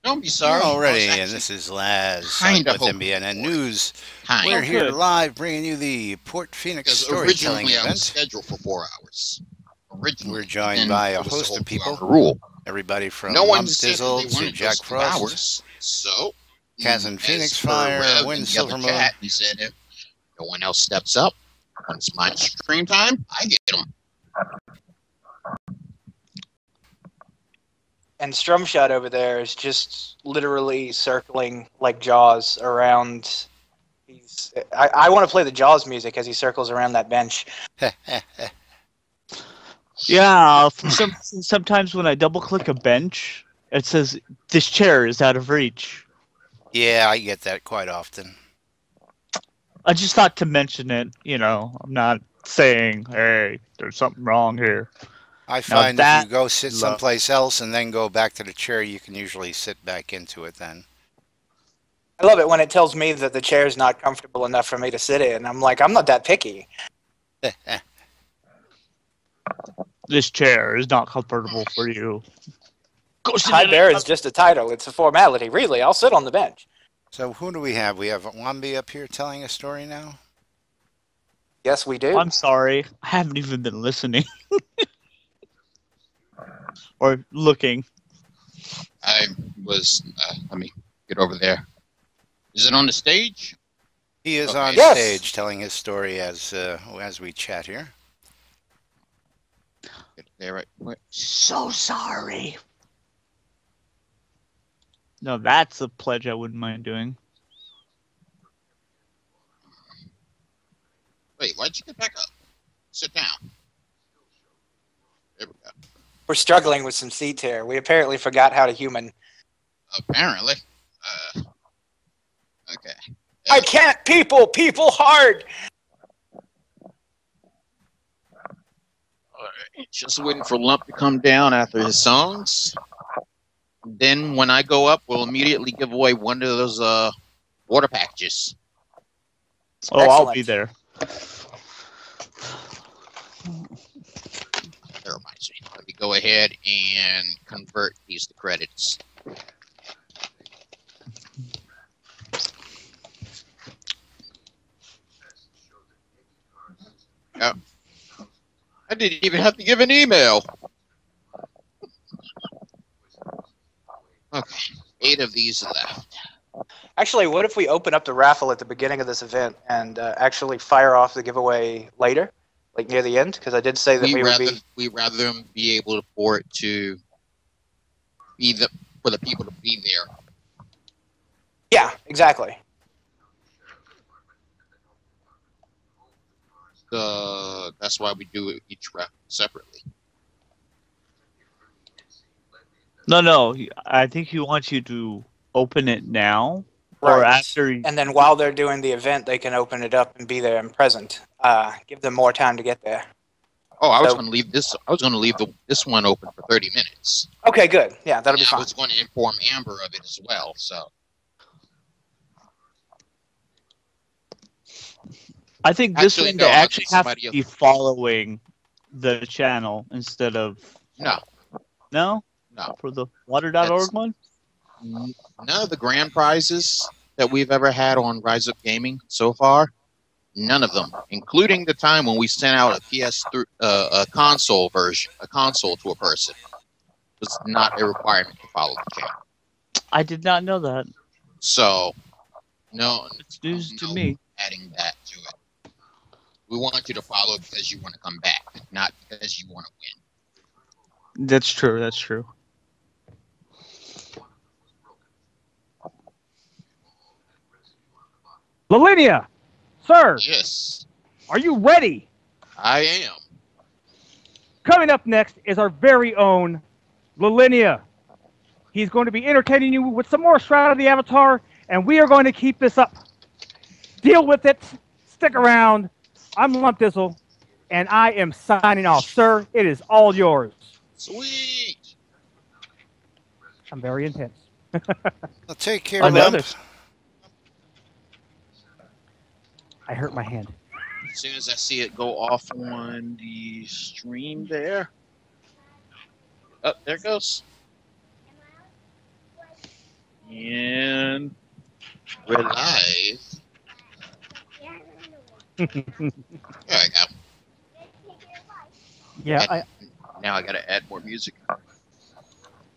Don't be sorry. Alrighty, and this is Laz with NBNN News. We're here live bringing you the Port Phoenix storytelling originally event. I was scheduled for 4 hours. We're joined by a host of people. Everybody from Lump Dizzle to Jack Frost, so Kaz and Phoenix Fire, Win Silvermoon. He said if no one else steps up, when it's my stream time, I get them. And Strumshot over there is just literally circling like Jaws around. I want to play the Jaws music as he circles around that bench. Yeah, sometimes when I double-click a bench, it says, this chair is out of reach. Yeah, I get that quite often. I just thought to mention it, I'm not saying, hey, there's something wrong here. I find if you go sit someplace else and then go back to the chair, you can usually sit back into it then. I love it when it tells me that the chair is not comfortable enough for me to sit in. I'm like, I'm not that picky. This chair is not comfortable for you. High Bear is just a title. It's a formality. Really, I'll sit on the bench. So who do we have? We have Wambi up here telling a story now? Yes, we do. I'm sorry. I haven't even been listening. Or looking. I was, let me get over there. Is it on the stage? He is on stage telling his story as we chat here. Get there right quick. So sorry. No, that's a pledge I wouldn't mind doing. Wait, why'd you get back up? Sit down. There we go. We're struggling with some seat tear. We apparently forgot how to human. Apparently. Okay. I can't people hard. Alright, just waiting for Lump to come down after his songs. Then when I go up, we'll immediately give away one of those water packages. Oh, excellent. I'll be there. That reminds me. Let me go ahead and convert these to credits. Oh. I didn't even have to give an email. Okay, 8 of these left. Actually, what if we open up the raffle at the beginning of this event and actually fire off the giveaway later, like near the end? Because I did say that we'd rather be able for it to be for the people to be there. Yeah, exactly. That's why we do it each raffle separately. No. I think he wants you to open it now, or after. And then while they're doing the event, they can open it up and be there and present. Give them more time to get there. Oh, I was going to leave this. I was going to leave this one open for 30 minutes. Okay, good. Yeah, that'll be fine. I was going to inform Amber of it as well. So. I think this one they actually have to be following the channel instead of. No. No. No. For the water.org one? None of the grand prizes that we've ever had on Rise Up Gaming so far, none of them, including the time when we sent out a PS3, a console version, a console to a person, was not a requirement to follow the channel. I did not know that. So, no, it's news to me. Adding that to it. We want you to follow because you want to come back, not because you want to win. That's true. That's true. Lalinia, sir. Yes. Are you ready? I am. Coming up next is our very own Lalinia. He's going to be entertaining you with some more Shroud of the Avatar, and we are going to keep this up. Deal with it. Stick around. I'm Lump Dizzle, and I am signing off. Sir, it is all yours. Sweet. I'm very intense. Well, take care, Lump. I hurt my hand. As soon as I see it go off on the stream there. Oh, there it goes. We're live. There I go. Yeah, now I gotta add more music.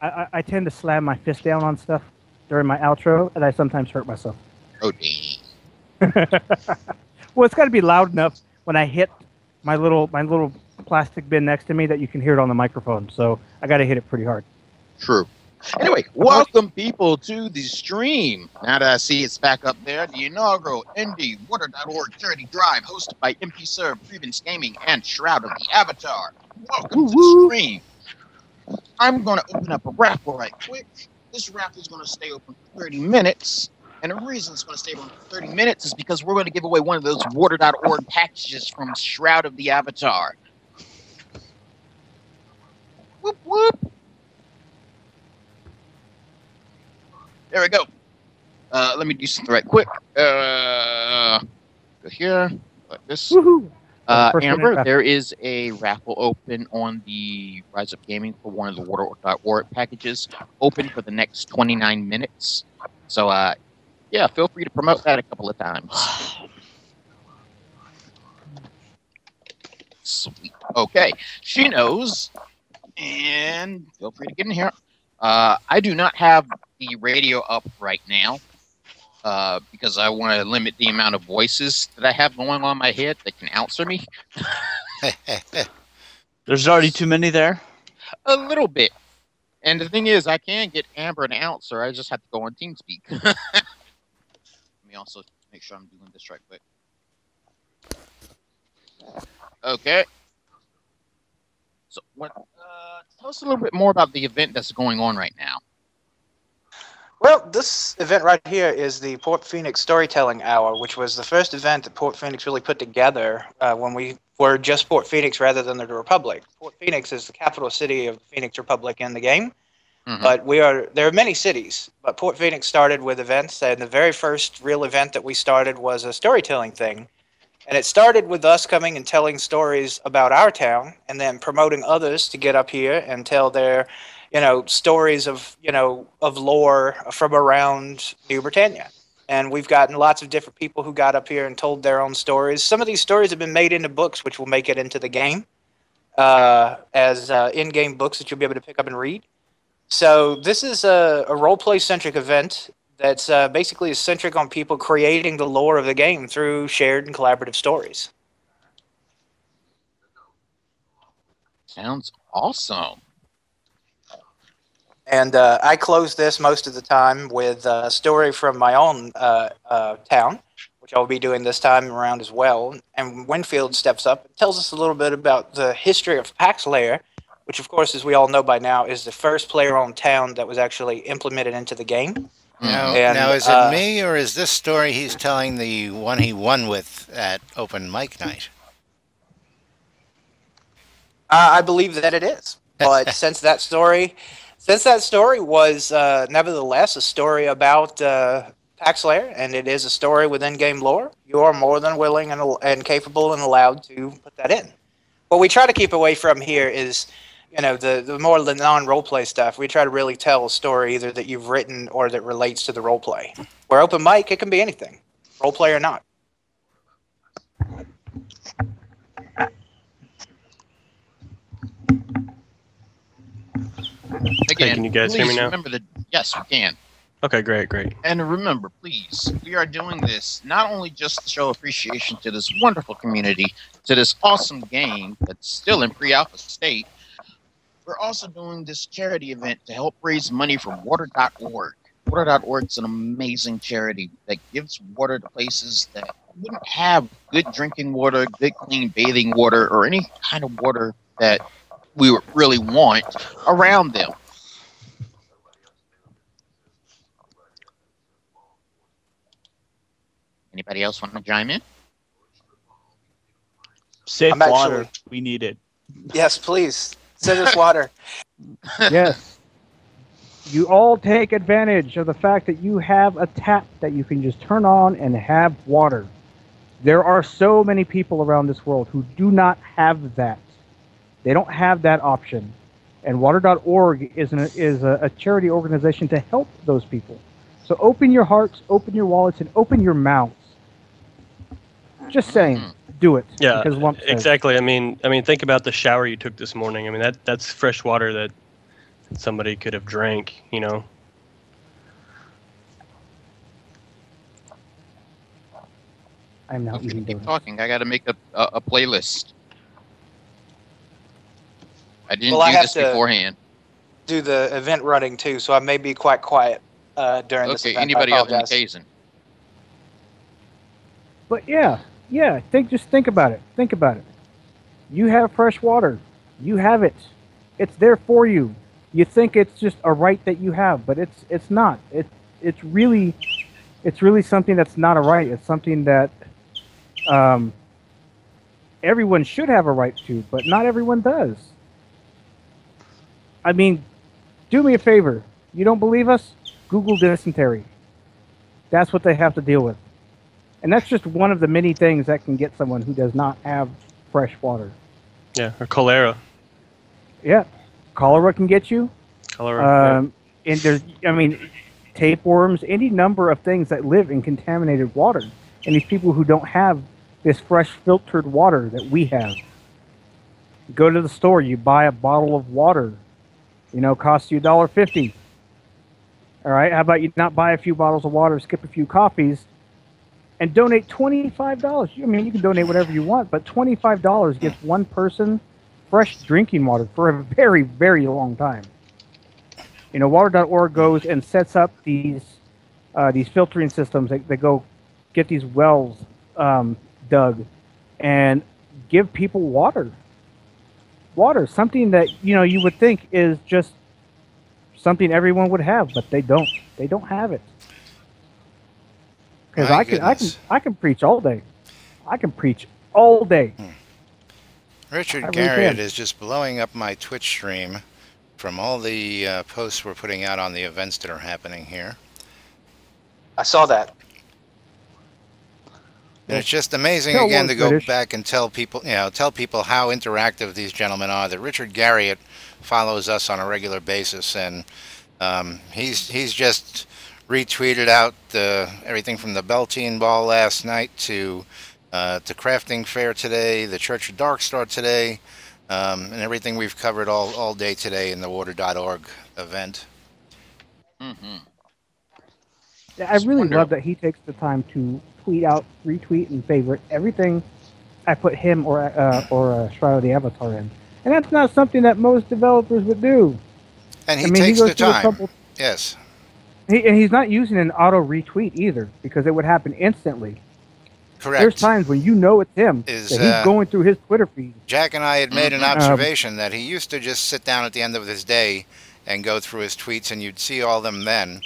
I tend to slam my fist down on stuff during my outro, and I sometimes hurt myself. Oh, dang. Well, it's got to be loud enough when I hit my little plastic bin next to me that you can hear it on the microphone. So I got to hit it pretty hard. True. Anyway, welcome people to the stream. Now that I see it's back up there, the inaugural NDWater.org charity drive hosted by MP Serve, Grievance Gaming, and Shroud of the Avatar. Welcome to the stream. I'm going to open up a raffle right quick. This raffle is going to stay open for 30 minutes. And the reason it's going to stay open for 30 minutes is because we're going to give away one of those water.org packages from Shroud of the Avatar. Whoop, whoop. There we go. Let me do something right quick. Go here, like this. Amber, there is a raffle open on the Rise Up Gaming for one of the water.org packages, open for the next 29 minutes. So, yeah, feel free to promote that a couple of times. Sweet. Okay, she knows. And feel free to get in here. I do not have the radio up right now because I want to limit the amount of voices that I have going on my head that can answer me. There's already too many there? A little bit. And the thing is, I can get Amber an answer. I just have to go on TeamSpeak. Let me also make sure I'm doing this right quick. Okay. So, tell us a little bit more about the event that's going on right now. Well, this event right here is the Port Phoenix Storytelling Hour, which was the first event that Port Phoenix really put together when we were just Port Phoenix rather than the Republic. Port Phoenix is the capital city of the Phoenix Republic in the game, but there are many cities. But Port Phoenix started with events, and the very first real event that we started was a storytelling thing. And it started with us coming and telling stories about our town, and then promoting others to get up here and tell their stories of lore from around New Britannia. And we've gotten lots of different people who got up here and told their own stories. Some of these stories have been made into books, which will make it into the game as in-game books that you'll be able to pick up and read. So this is a role-play-centric event that's basically centric on people creating the lore of the game through shared and collaborative stories. Sounds awesome. And I close this most of the time with a story from my own town, which I'll be doing this time around as well. And Winfield steps up and tells us a little bit about the history of Paxlayer, which, of course, as we all know by now, is the first player-owned town that was actually implemented into the game. Now, is it me, or is this story he's telling the one he won with at Open Mic Night? I believe that it is. But since that story was nevertheless a story about Paxlayer, and it is a story with in-game lore, you are more than willing and capable and allowed to put that in. What we try to keep away from here is the more the non-roleplay stuff. We try to really tell a story either that you've written or that relates to the roleplay. Where open mic, it can be anything, roleplay or not. Again, hey, can you guys hear me now? Remember yes, we can. Okay, great. And remember, please, we are doing this not only just to show appreciation to this wonderful community, to this awesome game that's still in pre-alpha state, we're also doing this charity event to help raise money for water.org. Water.org is an amazing charity that gives water to places that wouldn't have good drinking water, good clean bathing water, or any kind of water that we would really want around them. Anybody else want to chime in? Safe water. We need it. Yes, please. Send us water. Yes. You all take advantage of the fact that you have a tap that you can just turn on and have water. There are so many people around this world who do not have that. They don't have that option. And water.org is a charity organization to help those people. So open your hearts, open your wallets, and open your mouths. Just saying, do it. Yeah, because Lump says. exactly. I mean, think about the shower you took this morning. I mean, that's fresh water that somebody could have drank. You know. I'm now eating keep donuts. talking. I got to make a playlist. I didn't Well, do this beforehand. Do the event running too, so I may be quite quiet during this event. Anybody other than Kazan? But yeah, just think about it. Think about it. You have fresh water. You have it. It's there for you. You think it's just a right that you have, but it's not. It's really something that's not a right. It's something that everyone should have a right to, but not everyone does. I mean, do me a favor. You don't believe us? Google dysentery. That's what they have to deal with. And that's just one of the many things that can get someone who does not have fresh water. Yeah, or cholera. Yeah, cholera can get you. Cholera. And there's, tapeworms, any number of things that live in contaminated water. And these people who don't have this fresh filtered water that we have. You go to the store, you buy a bottle of water, costs you $1.50. All right, how about you not buy a few bottles of water, skip a few coffees, and donate $25. I mean, you can donate whatever you want, but $25 gets one person fresh drinking water for a very, very long time. Water.org goes and sets up these filtering systems. They go get these wells dug and give people water. Water, something that you would think is just something everyone would have, but they don't. They don't have it. Because I can preach all day. I can preach all day. Richard Garriott is just blowing up my Twitch stream from all the posts we're putting out on the events that are happening here. I saw that. And it's just amazing again to go back and tell people how interactive these gentlemen are. That Richard Garriott follows us on a regular basis, and he's just retweeted out everything from the Beltine Ball last night to Crafting Fair today, the Church of Dark Star today, and everything we've covered all day today in the Water.org event. Mm-hmm. Yeah, I really love that he takes the time to tweet out, retweet, and favorite everything I put him or Shroud of the Avatar in. And that's not something that most developers would do. And he takes the time. Yes. And he's not using an auto retweet either, because it would happen instantly. Correct. There's times when it's him, that he's going through his Twitter feed. Jack and I had made an observation that he used to just sit down at the end of his day and go through his tweets, and you'd see all them then.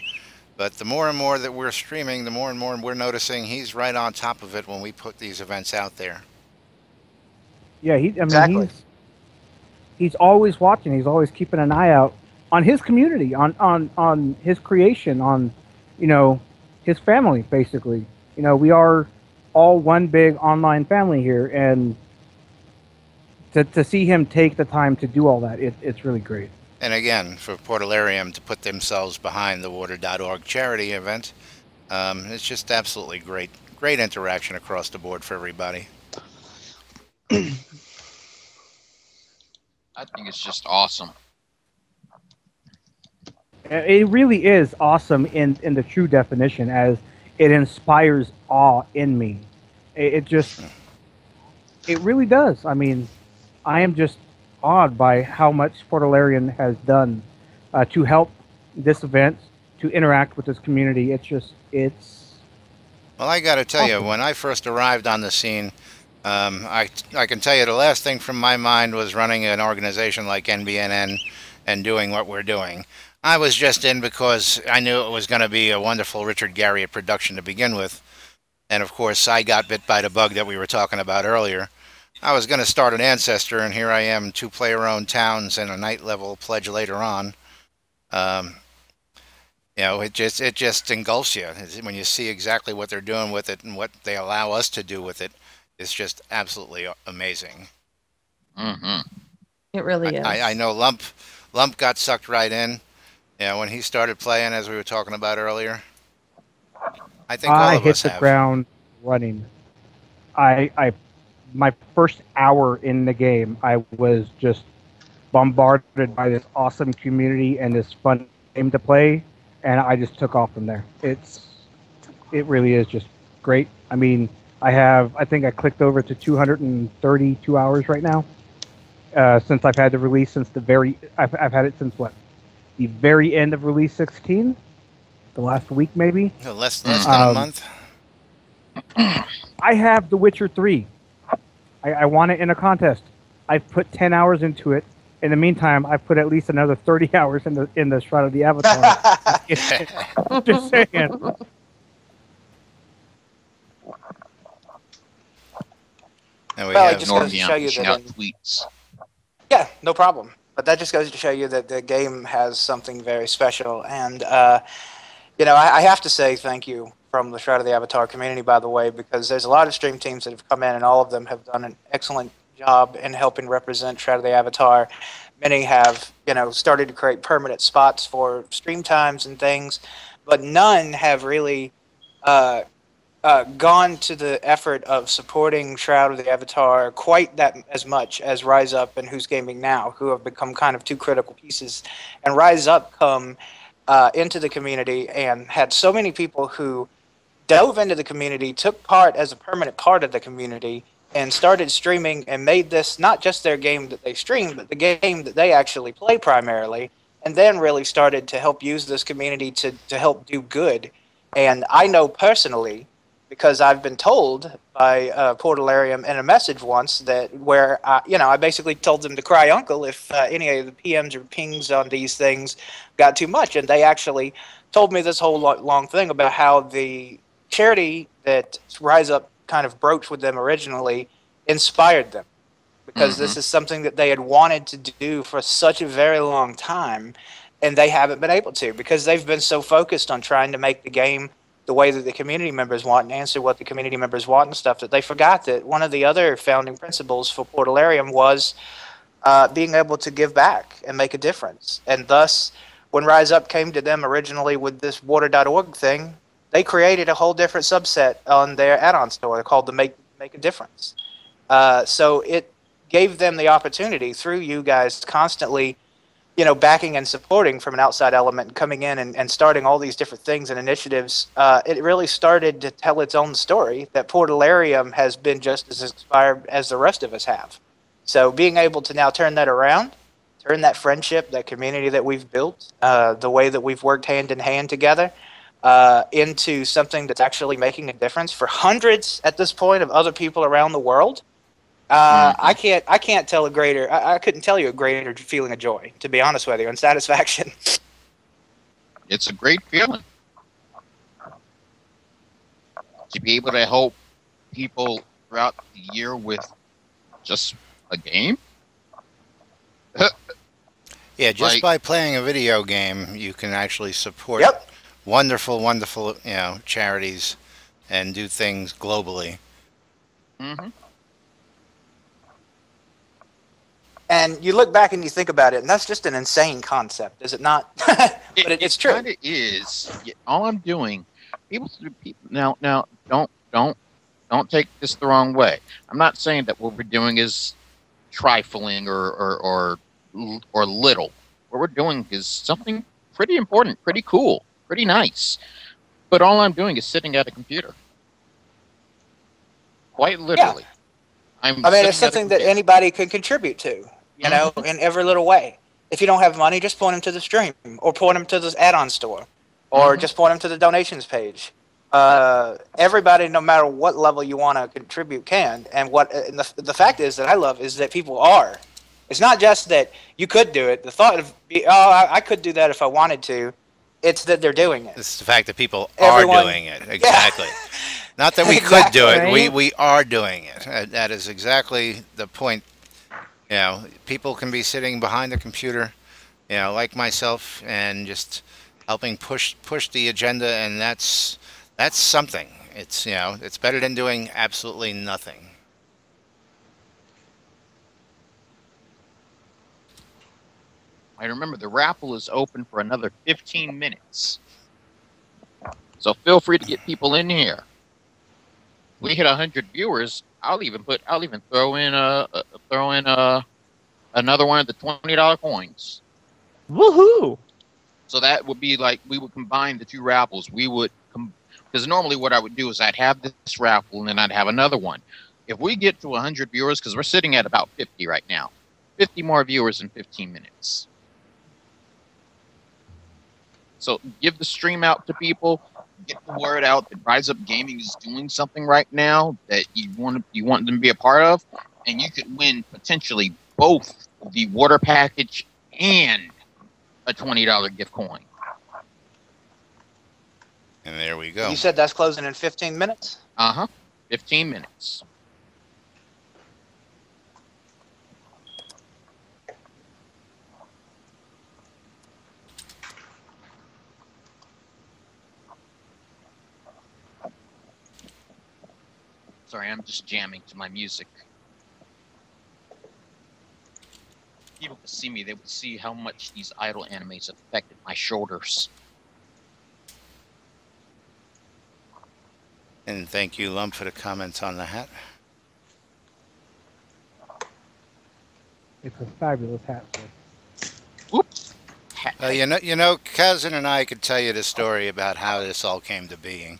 But the more and more that we're streaming, the more and more we're noticing he's right on top of it when we put these events out there. Yeah, he's always watching. He's always keeping an eye out on his community, on his creation, on his family, basically. We are all one big online family here, and to see him take the time to do all that, it's really great. And again, for Portalarium to put themselves behind the Water.org charity event, it's just absolutely great. Great interaction across the board for everybody. I think it's just awesome. It really is awesome in the true definition, as it inspires awe in me. It really does. I mean, I am just awed by how much Portalarian has done to help this event, to interact with this community. Well, I got to tell you, when I first arrived on the scene, I can tell you the last thing from my mind was running an organization like NBNN and doing what we're doing. I was just in because I knew it was going to be a wonderful Richard Garriott production to begin with. And of course, I got bit by the bug that we were talking about earlier. I was going to start an Ancestor, and here I am, 2 player-owned towns and a night level pledge later on. It just engulfs you when you see exactly what they're doing with it and what they allow us to do with it. It's just absolutely amazing. Mm-hmm. It really is. I know Lump got sucked right in. When he started playing, as we were talking about earlier. I think all I of hit us the have. ground running. I my first hour in the game, I was just bombarded by this awesome community and this fun game to play, and I just took off from there. It really is just great. I mean, I think I clicked over to 232 hours right now since I've had the release since I've had it since what, the very end of release 16, the last week maybe. Less than a Um, month. I have The Witcher 3. I won it in a contest. I've put 10 hours into it. In the meantime, I've put at least another 30 hours in the Shroud of the Avatar. Just saying. And we Well, it have just goes to Ignore me, show I'm you pushing that out in tweets. Yeah, no problem. But that just goes to show you that the game has something very special. And, I have to say thank you from the Shroud of the Avatar community, by the way, because there's a lot of stream teams that have come in, and all of them have done an excellent job in helping represent Shroud of the Avatar. Many have, started to create permanent spots for stream times and things, but none have really uh, gone to the effort of supporting Shroud of the Avatar quite that as much as Rise Up and Who's Gaming Now, who have become kind of two critical pieces. And Rise Up come into the community and had so many people who dove into the community, took part as a permanent part of the community, and started streaming and made this not just their game that they stream, but the game that they actually play primarily, and then really started to help use this community to help do good. And I know personally, because I've been told by Portalarium in a message once that where I basically told them to cry uncle if any of the PMs or pings on these things got too much, and they actually told me this whole long thing about how the charity that Rise Up kind of broached with them originally inspired them, because this is something that they had wanted to do for such a very long time, and they haven't been able to because they've been so focused on trying to make the game the way that the community members want and answer what the community members want and stuff, that they forgot that one of the other founding principles for Portalarium was being able to give back and make a difference. And thus, when Rise Up came to them originally with this water.org thing, they created a whole different subset on their add-on store called the Make a Difference. So it gave them the opportunity through you guys constantly, backing and supporting from an outside element, coming in and starting all these different things and initiatives. It really started to tell its own story that Portalarium has been just as inspired as the rest of us have. So being able to now turn that around, turn that friendship, that community that we've built, the way that we've worked hand in hand together, into something that's actually making a difference for hundreds at this point of other people around the world. I can't tell a greater. I couldn't tell you a greater feeling of joy, to be honest with you, and satisfaction. It's a great feeling to be able to help people throughout the year with just a game. Yeah, just Like- by playing a video game, you can actually support Yep. wonderful, wonderful, charities and do things globally. Mm-hmm. And you look back and you think about it, and that's just an insane concept, is it not? But it's true. Kind of is. All I'm doing, people now don't take this the wrong way. I'm not saying that what we're doing is trifling or little. What we're doing is something pretty important, pretty cool, pretty nice. But all I'm doing is sitting at a computer. Quite literally. I mean, it's something that anybody can contribute to, in every little way. If you don't have money, just point them to the stream, or point them to the add-on store, or just point them to the donations page. Everybody, no matter what level you want to contribute, can. And the fact is that I love is that people are. It's not just that you could do it. The thought of, I could do that if I wanted to. It's that they're doing it. It's the fact that people Everyone- are doing it. Exactly. Not that we could do it. We are doing it. That is exactly the point. People can be sitting behind the computer, like myself, and just helping push the agenda, and that's something. It's it's better than doing absolutely nothing. I remember the raffle is open for another 15 minutes. So feel free to get people in here. We hit 100 viewers. I'll even throw in another one of the $20 coins. Woohoo! So that would be like we would combine the two raffles. We would because normally what I would do is I'd have this raffle and then I'd have another one. If we get to 100 viewers, because we're sitting at about 50 right now, 50 more viewers in 15 minutes. So give the stream out to people, get the word out that Rise Up Gaming is doing something right now that you want them to be a part of, and you could win potentially both the water package and a $20 gift coin. And there we go. You said that's closing in 15 minutes? 15 minutes. Sorry, I'm just jamming to my music. People could see me, they would see how much these idle animes affected my shoulders. And thank you, Lump, for the comments on the hat. It's a fabulous hat, sir. Whoops. You know, Cousin and I could tell you the story about how this all came to being.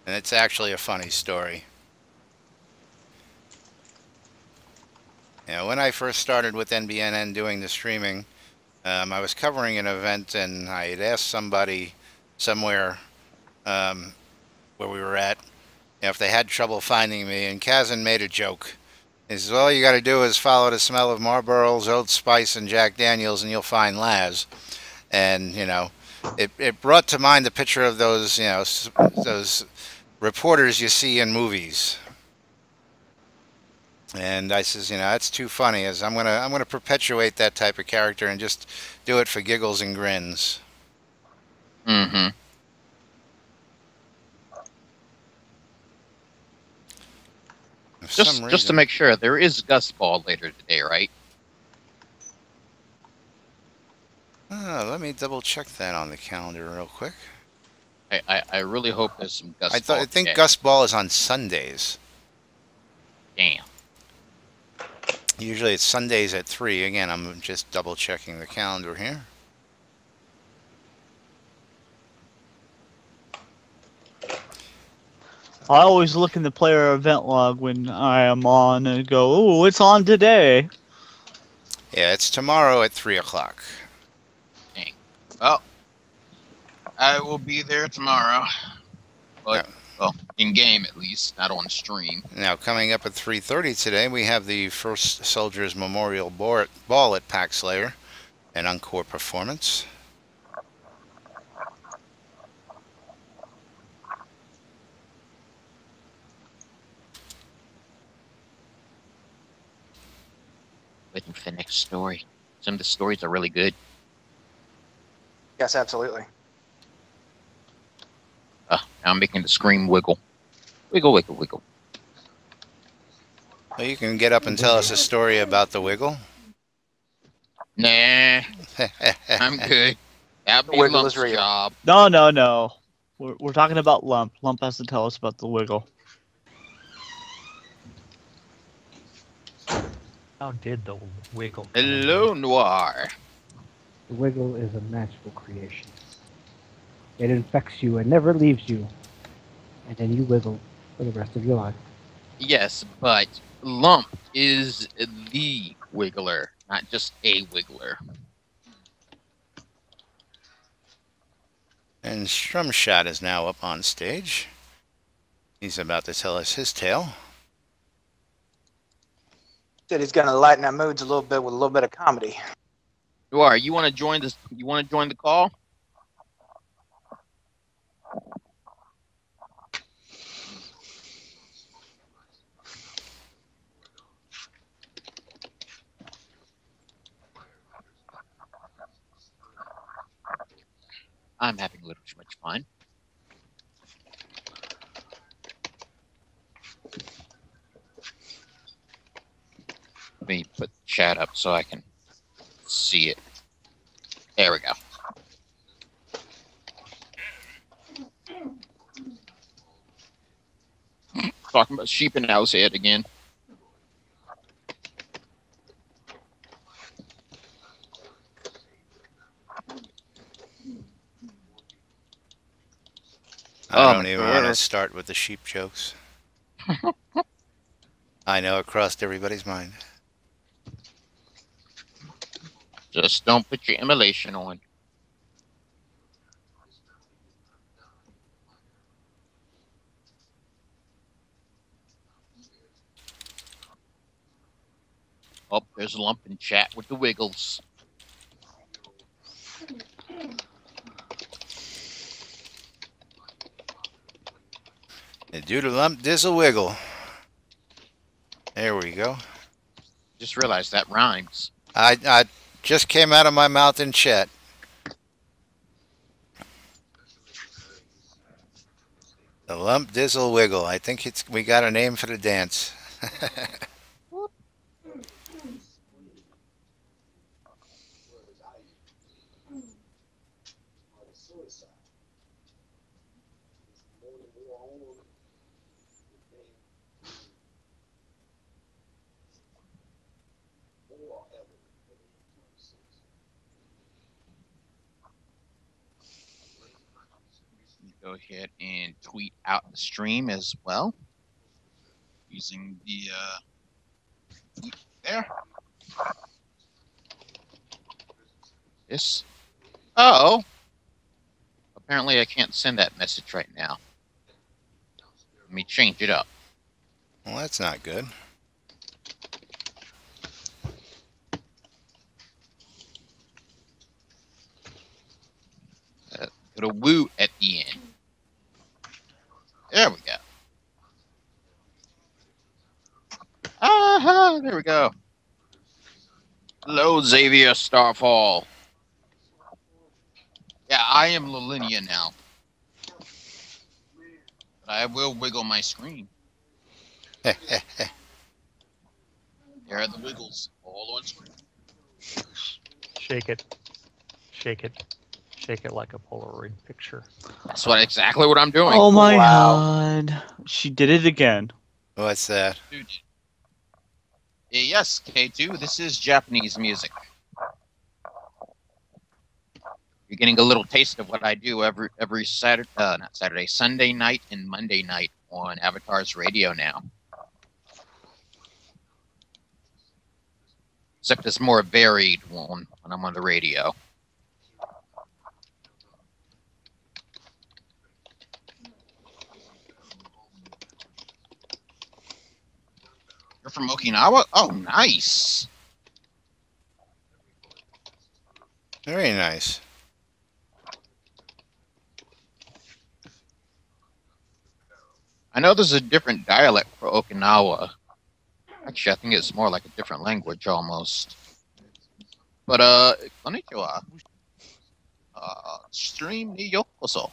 And it's actually a funny story. You know, when I first started with NBNN doing the streaming, I was covering an event and I had asked somebody somewhere where we were at, you know, if they had trouble finding me, and Kazan made a joke. He says, all you got to do is follow the smell of Marlboro's, Old Spice, and Jack Daniels, and you'll find Laz. And, you know, it brought to mind the picture of those, you know, those reporters you see in movies. And I says, you know, that's too funny. As I'm gonna perpetuate that type of character and just do it for giggles and grins. Mm-hmm. Just to make sure, there is Gus Ball later today, right? Let me double check that on the calendar real quick. I really hope there's some Gus Ball. I think today. Gus Ball is on Sundays. Damn. Usually it's Sundays at 3. Again, I'm just double checking the calendar here. I always look in the player event log when I am on and go, "Oh, it's on today." Yeah, it's tomorrow at 3 o'clock. Dang. Well, I will be there tomorrow. But, well, in game at least, not on stream. Now, coming up at 3:30 today, we have the First Soldiers Memorial Ball at Pack Slayer, an encore performance. Waiting for the next story. Some of the stories are really good. Yes, absolutely. Now I'm making the screen wiggle. Wiggle, wiggle, wiggle. Well, you can get up and tell us a story about the Wiggle. Nah, I'm good. That'd be Wiggle Lump's is real. job. No. We're talking about Lump. Lump has to tell us about the Wiggle. How did the Wiggle? Hello, Noir. The Wiggle is a magical creation. It infects you and never leaves you. And then you wiggle for the rest of your life. Yes, but Lump is the Wiggler, not just a Wiggler. And Strumshot is now up on stage. He's about to tell us his tale. Said he's going to lighten our moods a little bit with a little bit of comedy. Noir, you want to join this? You want to join the call? I'm having a little too much fun. Let me put the chat up so I can see it. There we go. Talking about sheep and owl's head again. I Oh, don't my even want to God. start with the sheep jokes. I know it crossed everybody's mind. Just don't put your immolation on. Oh, there's a lump in chat with the wiggles. Doodle lump dizzle wiggle. There we go. Just realized that rhymes. I just came out of my mouth in chat. The lump dizzle wiggle. I think we got a name for the dance. Go ahead and tweet out the stream as well using the tweet there. This. Oh. Apparently, I can't send that message right now. Let me change it up. Well, that's not good. Put a woo at the end. There we go. Aha! There we go. Hello, Xavier Starfall. Yeah, I am Lilinia now. But I will wiggle my screen. There are the wiggles all on screen. Shake it. Shake it. Shake it like a Polaroid picture. That's exactly what I'm doing. Oh my Wow. God. She did it again. What's that? Dude. Yes, K2, this is Japanese music. You're getting a little taste of what I do every Saturday, not Saturday, Sunday night and Monday night on Avatar's radio now. Except it's more varied one when I'm on the radio. You're from Okinawa? Oh, nice. Very nice. I know there's a different dialect for Okinawa. Actually, I think it's more like a different language almost. But, konnichiwa. Stream ni yokoso.